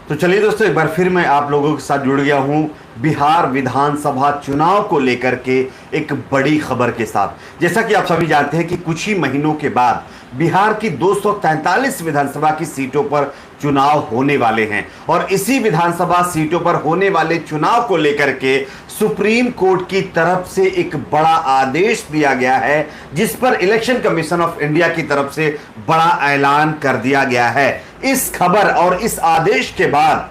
तो चलिए दोस्तों, एक बार फिर मैं आप लोगों के साथ जुड़ गया हूं बिहार विधानसभा चुनाव को लेकर के एक बड़ी खबर के साथ। जैसा कि आप सभी जानते हैं कि कुछ ही महीनों के बाद बिहार की 243 विधानसभा की सीटों पर चुनाव होने वाले हैं और इसी विधानसभा सीटों पर होने वाले चुनाव को लेकर के सुप्रीम कोर्ट की तरफ से एक बड़ा आदेश दिया गया है, जिस पर इलेक्शन कमीशन ऑफ इंडिया की तरफ से बड़ा ऐलान कर दिया गया है। इस खबर और इस आदेश के बाद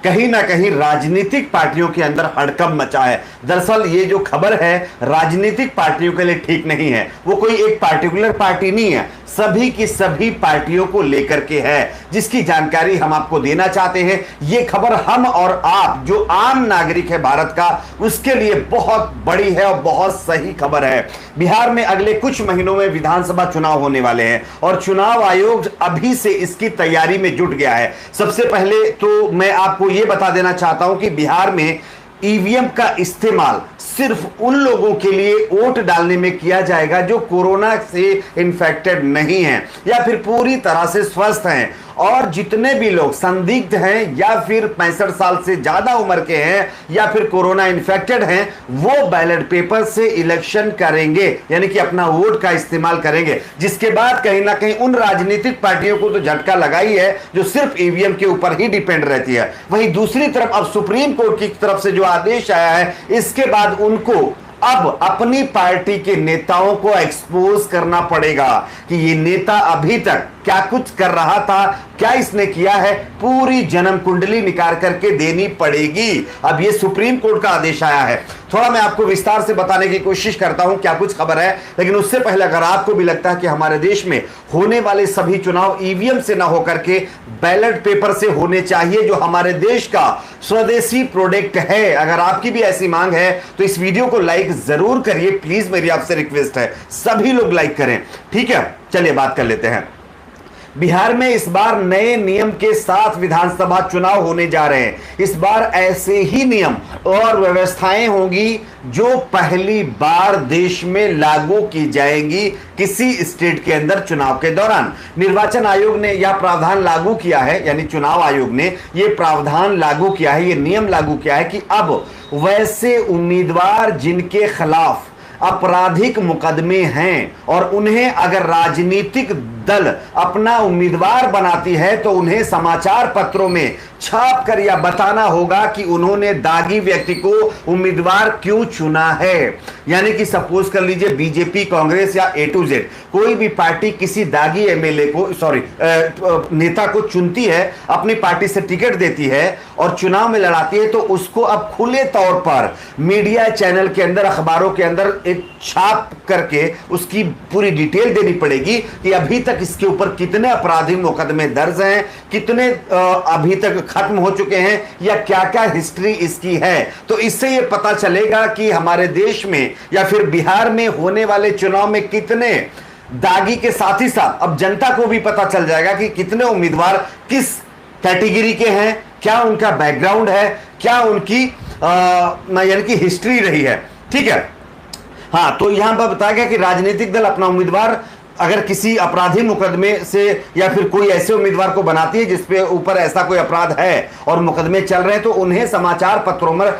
कहीं ना कहीं राजनीतिक पार्टियों के अंदर हड़कंप मचा है। दरअसल ये जो खबर है राजनीतिक पार्टियों के लिए ठीक नहीं है, वो कोई एक पार्टिकुलर पार्टी नहीं है, सभी की सभी पार्टियों को लेकर के है, जिसकी जानकारी हम आपको देना चाहते हैं। ये खबर हम और आप जो आम नागरिक है भारत का, उसके लिए बहुत बड़ी है और बहुत सही खबर है। बिहार में अगले कुछ महीनों में विधानसभा चुनाव होने वाले हैं और चुनाव आयोग अभी से इसकी तैयारी में जुट गया है। सबसे पहले तो मैं आपको यह बता देना चाहता हूं कि बिहार में ईवीएम का इस्तेमाल सिर्फ उन लोगों के लिए वोट डालने में किया जाएगा जो कोरोना से इन्फेक्टेड नहीं हैं या फिर पूरी तरह से स्वस्थ हैं, और जितने भी लोग संदिग्ध हैं या फिर 65 साल से ज्यादा उम्र के हैं या फिर कोरोना इन्फेक्टेड हैं, वो बैलेट पेपर से इलेक्शन करेंगे, यानी कि अपना वोट का इस्तेमाल करेंगे। जिसके बाद कहीं ना कहीं उन राजनीतिक पार्टियों को तो झटका लगा ही है जो सिर्फ ईवीएम के ऊपर ही डिपेंड रहती है। वहीं दूसरी तरफ अब सुप्रीम कोर्ट की तरफ से जो आदेश आया है, इसके बाद उनको अब अपनी पार्टी के नेताओं को एक्सपोज करना पड़ेगा कि ये नेता अभी तक क्या कुछ कर रहा था, क्या इसने किया है, पूरी जन्म कुंडली निकाल करके देनी पड़ेगी। अब ये सुप्रीम कोर्ट का आदेश आया है। थोड़ा मैं आपको विस्तार से बताने की कोशिश करता हूं क्या कुछ खबर है, लेकिन उससे पहले अगर आपको भी लगता है कि हमारे देश में होने वाले सभी चुनाव ईवीएम से ना होकर के बैलेट पेपर से होने चाहिए, जो हमारे देश का स्वदेशी प्रोडक्ट है, अगर आपकी भी ऐसी मांग है तो इस वीडियो को लाइक जरूर करिए प्लीज, मेरी आपसे रिक्वेस्ट है, सभी लोग लाइक करें। ठीक है, चलिए बात कर लेते हैं। बिहार में इस बार नए नियम के साथ विधानसभा चुनाव होने जा रहे हैं। इस बार ऐसे ही नियम और व्यवस्थाएं होंगी जो पहली बार देश में लागू की जाएंगी किसी स्टेट के अंदर चुनाव के दौरान। निर्वाचन आयोग ने यह प्रावधान लागू किया है, यानी चुनाव आयोग ने यह प्रावधान लागू किया है, यह नियम लागू किया है कि अब वैसे उम्मीदवार जिनके खिलाफ आपराधिक मुकदमे हैं और उन्हें अगर राजनीतिक दल अपना उम्मीदवार बनाती है तो उन्हें समाचार पत्रों में छाप कर यह बताना होगा कि उन्होंने दागी व्यक्ति को उम्मीदवार क्यों चुना है। यानी कि सपोज कर लीजिए बीजेपी, कांग्रेस या ए टू जेड कोई भी पार्टी किसी दागी एमएलए को नेता को चुनती है, अपनी पार्टी से टिकट देती है और चुनाव में लड़ाती है, तो उसको अब खुले तौर पर मीडिया चैनल के अंदर, अखबारों के अंदर एक छाप करके उसकी पूरी डिटेल देनी पड़ेगी कि अभी तक इसके ऊपर कितने आपराधिक मुकदमे दर्ज हैं, कितने अभी तक खत्म हो चुके हैं या क्या क्या हिस्ट्री इसकी है। तो इससे यह पता चलेगा कि हमारे देश में या फिर बिहार में होने वाले चुनाव में कितने दागी के साथ ही साथ अब जनता को भी पता चल जाएगा कि कितने उम्मीदवार किस कैटेगरी के हैं, क्या उनका बैकग्राउंड है, क्या उनकी यानी कि हिस्ट्री रही है। ठीक है, हाँ, तो यहां पर बताया गया कि राजनीतिक दल अपना उम्मीदवार अगर किसी आपराधिक मुकदमे से या फिर कोई ऐसे उम्मीदवार को बनाती है जिसपे ऊपर ऐसा कोई अपराध है और मुकदमे चल रहे हैं, तो उन्हें समाचार पत्रों में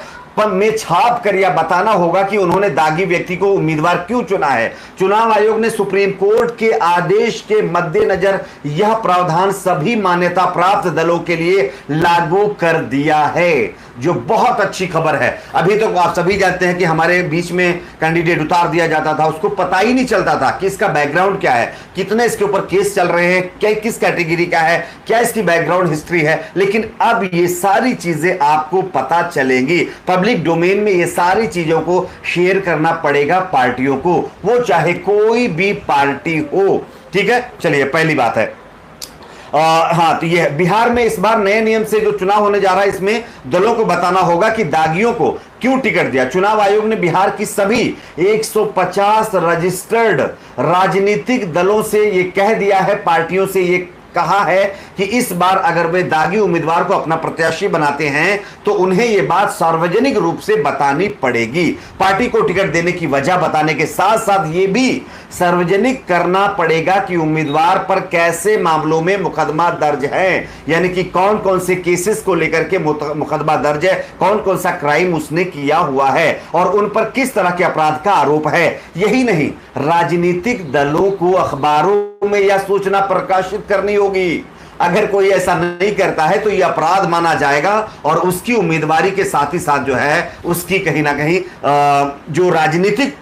छाप कर यह बताना होगा कि उन्होंने दागी व्यक्ति को उम्मीदवार क्यों चुना है। चुनाव आयोग ने सुप्रीम कोर्ट के आदेश के मद्देनजर यह प्रावधान सभी मान्यता प्राप्त दलों के लिए लागू कर दिया है, जो बहुत अच्छी खबर है। अभी तो आप सभी जानते हैं कि हमारे बीच में कैंडिडेट उतार दिया जाता था, उसको पता ही नहीं चलता था कि इसका बैकग्राउंड क्या है, कितने इसके ऊपर केस चल रहे हैं, क्या किस कैटेगरी का है, क्या इसकी बैकग्राउंड हिस्ट्री है। लेकिन अब ये सारी चीजें आपको पता चलेंगी। पब्लिक डोमेन में ये सारी चीजों को शेयर करना पड़ेगा पार्टियों को, वो चाहे कोई भी पार्टी हो। ठीक है, चलिए पहली बात है हाँ, तो ये बिहार में इस बार नए नियम से जो चुनाव होने जा रहा है, इसमें दलों को बताना होगा कि दागियों को क्यों टिकट दिया। चुनाव आयोग ने बिहार की सभी 150 रजिस्टर्ड राजनीतिक दलों से ये कह दिया है, पार्टियों से ये कहा है कि इस बार अगर वे दागी उम्मीदवार को अपना प्रत्याशी बनाते हैं तो उन्हें यह बात सार्वजनिक रूप से बतानी पड़ेगी। पार्टी को टिकट देने की वजह बताने के साथ साथ यह भी सार्वजनिक करना पड़ेगा कि उम्मीदवार पर कैसे मामलों में मुकदमा दर्ज है, यानी कि कौन कौन से केसेस को लेकर के मुकदमा दर्ज है, कौन कौन सा क्राइम उसने किया हुआ है और उन पर किस तरह के अपराध का आरोप है। यही नहीं, राजनीतिक दलों को अखबारों में यह सूचना प्रकाशित करनी होगी। अगर कोई ऐसा नहीं करता है तो यह अपराध माना जाएगा और उसकी उम्मीदवारी के साथ ही साथ जो है उसकी कहीं ना कहीं जो राजनीतिक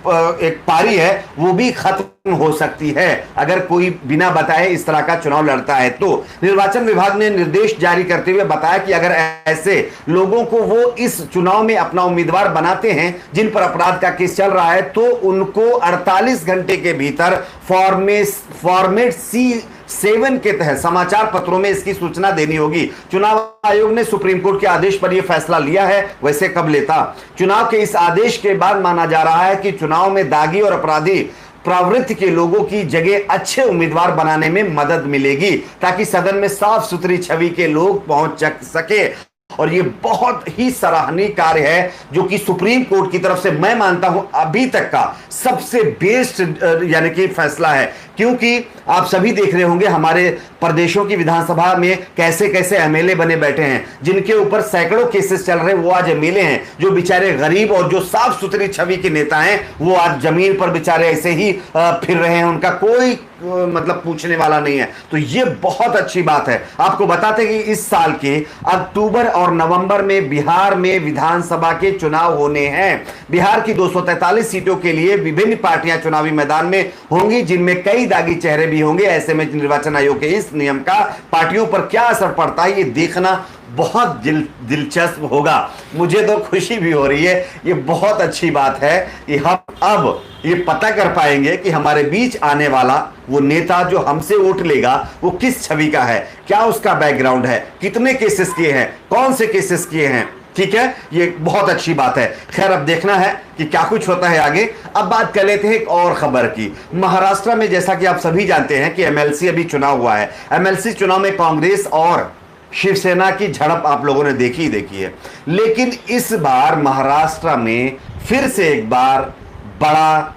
एक पारी है वो भी खत्म हो सकती है अगर कोई बिना बताए इस तरह का चुनाव लड़ता है। तो निर्वाचन विभाग ने निर्देश जारी करते हुए बताया कि अगर ऐसे लोगों को वो इस चुनाव में अपना उम्मीदवार बनाते हैं जिन पर अपराध का केस चल रहा है तो उनको 48 घंटे के भीतर फॉर्मेट C7 के तहत समाचार पत्रों में इसकी सूचना देनी होगी। चुनाव आयोग ने सुप्रीम कोर्ट के आदेश पर यह फैसला लिया है। वैसे कब लेता? चुनाव के इस आदेश के बाद माना जा रहा है कि चुनाव में दागी और अपराधी प्रवृत्ति के लोगों की जगह अच्छे उम्मीदवार बनाने में मदद मिलेगी ताकि सदन में साफ सुथरी छवि के लोग पहुंच सके। और ये बहुत ही सराहनीय कार्य है जो कि सुप्रीम कोर्ट की तरफ से मैं मानता हूं अभी तक का सबसे बेस्ट यानी कि फैसला है, क्योंकि आप सभी देख रहे होंगे हमारे प्रदेशों की विधानसभा में कैसे कैसे एमएलए बने बैठे हैं जिनके ऊपर सैकड़ों केसेस चल रहे हैं। वो आज एमएलए हैं जो बेचारे गरीब और जो साफ सुथरी छवि के नेता हैं वो आज जमीन पर बेचारे ऐसे ही फिर रहे हैं, उनका कोई मतलब पूछने वाला नहीं है। तो ये बहुत अच्छी बात है। आपको बताते कि इस साल के अक्टूबर और नवंबर में बिहार में विधानसभा के चुनाव होने हैं। बिहार की 243 सीटों के लिए विभिन्न पार्टियां चुनावी मैदान में होंगी जिनमें कई दागी चेहरे भी होंगे। ऐसे में निर्वाचन आयोग के इस नियम का पार्टियों पर क्या असर पड़ता है ये देखना बहुत दिलचस्प होगा। मुझे तो खुशी भी हो रही है, ये बहुत अच्छी बात है कि हम अब ये पता कर पाएंगे कि हमारे बीच आने वाला वो नेता जो हमसे वोट लेगा वो किस छवि का है, क्या उसका बैकग्राउंड है, कितने केसेस किए हैं, कौन से केसेस किए हैं। ठीक है, ये बहुत अच्छी बात है। खैर अब देखना है कि क्या कुछ होता है आगे। अब बात कर लेते हैं एक और खबर की। महाराष्ट्र में जैसा कि आप सभी जानते हैं कि एमएलसी अभी चुनाव हुआ है। एमएलसी चुनाव में कांग्रेस और शिवसेना की झड़प आप लोगों ने देखी है, लेकिन इस बार महाराष्ट्र में फिर से एक बार बड़ा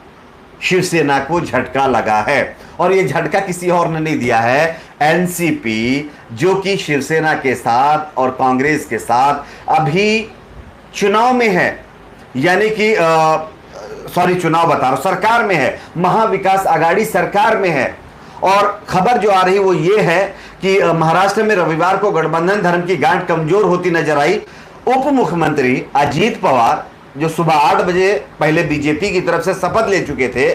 शिवसेना को झटका लगा है और यह झटका किसी और ने नहीं दिया है, एनसीपी जो कि शिवसेना के साथ और कांग्रेस के साथ अभी चुनाव में है, यानी कि चुनाव बता रहा हूं, सरकार में है, महाविकास आघाड़ी सरकार में है। और खबर जो आ रही वो ये है कि महाराष्ट्र में रविवार को गठबंधन धर्म की गांठ कमजोर होती नजर आई। उप मुख्यमंत्री अजीत पवार जो सुबह 8 बजे पहले बीजेपी की तरफ से शपथ ले चुके थे,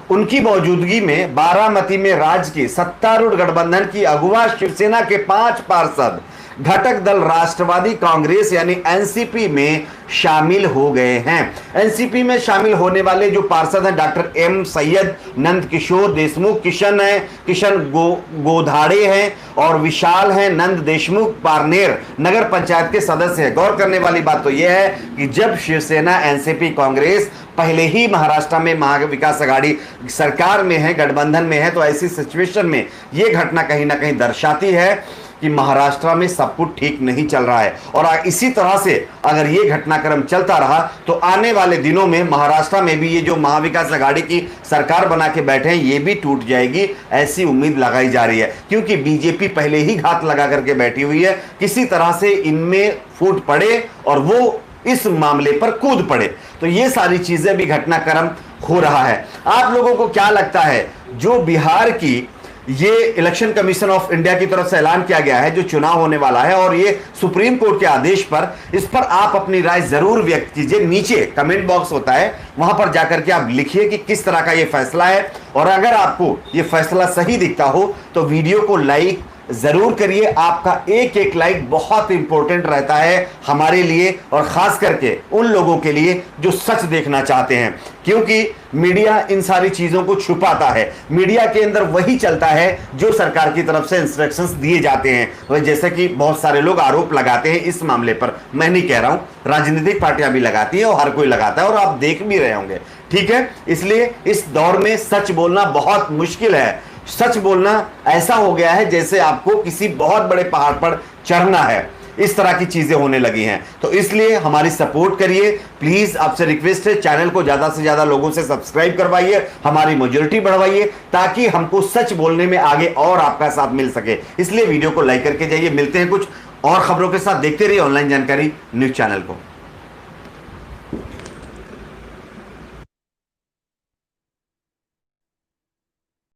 उनकी मौजूदगी में बारामती में राज्य की सत्तारूढ़ गठबंधन की अगुवा शिवसेना के 5 पार्षद घटक दल राष्ट्रवादी कांग्रेस यानी एनसीपी में शामिल हो गए हैं। एनसीपी में शामिल होने वाले जो पार्षद हैं डॉक्टर एम सैयद, नंद किशोर देशमुख, किशन गोधाड़े हैं और विशाल हैं नंद देशमुख पारनेर नगर पंचायत के सदस्य हैं। गौर करने वाली बात तो यह है कि जब शिवसेना एनसीपी कांग्रेस पहले ही महाराष्ट्र में महाविकास आघाड़ी सरकार में है, गठबंधन में है, तो ऐसी सिचुएशन में यह घटना कहीं ना कहीं दर्शाती है कि महाराष्ट्र में सब कुछ ठीक नहीं चल रहा है। और इसी तरह से अगर ये घटनाक्रम चलता रहा तो आने वाले दिनों में महाराष्ट्र में भी ये जो महाविकास आघाड़ी की सरकार बना के बैठे हैं ये भी टूट जाएगी, ऐसी उम्मीद लगाई जा रही है, क्योंकि बीजेपी पहले ही घात लगा करके बैठी हुई है। किसी तरह से इनमें फूट पड़े और वो इस मामले पर कूद पड़े, तो ये सारी चीजें भी घटनाक्रम हो रहा है। आप लोगों को क्या लगता है जो बिहार की ये इलेक्शन कमीशन ऑफ इंडिया की तरफ से ऐलान किया गया है जो चुनाव होने वाला है और ये सुप्रीम कोर्ट के आदेश पर, इस पर आप अपनी राय जरूर व्यक्त कीजिए। नीचे कमेंट बॉक्स होता है, वहां पर जाकर के आप लिखिए कि किस तरह का ये फैसला है। और अगर आपको ये फैसला सही दिखता हो तो वीडियो को लाइक जरूर करिए। आपका एक एक लाइक बहुत इंपॉर्टेंट रहता है हमारे लिए और खास करके उन लोगों के लिए जो सच देखना चाहते हैं, क्योंकि मीडिया इन सारी चीजों को छुपाता है। मीडिया के अंदर वही चलता है जो सरकार की तरफ से इंस्ट्रक्शंस दिए जाते हैं। तो जैसे कि बहुत सारे लोग आरोप लगाते हैं इस मामले पर, मैं नहीं कह रहा हूं, राजनीतिक पार्टियां भी लगाती है और हर कोई लगाता है और आप देख भी रहे होंगे। ठीक है, इसलिए इस दौर में सच बोलना बहुत मुश्किल है। सच बोलना ऐसा हो गया है जैसे आपको किसी बहुत बड़े पहाड़ पर चढ़ना है, इस तरह की चीजें होने लगी हैं। तो इसलिए हमारी सपोर्ट करिए प्लीज, आपसे रिक्वेस्ट है, चैनल को ज्यादा से ज्यादा लोगों से सब्सक्राइब करवाइए, हमारी मेजॉरिटी बढ़वाइए, ताकि हमको सच बोलने में आगे और आपका साथ मिल सके। इसलिए वीडियो को लाइक करके जाइए। मिलते हैं कुछ और खबरों के साथ, देखते रहिए ऑनलाइन जानकारी न्यूज चैनल को।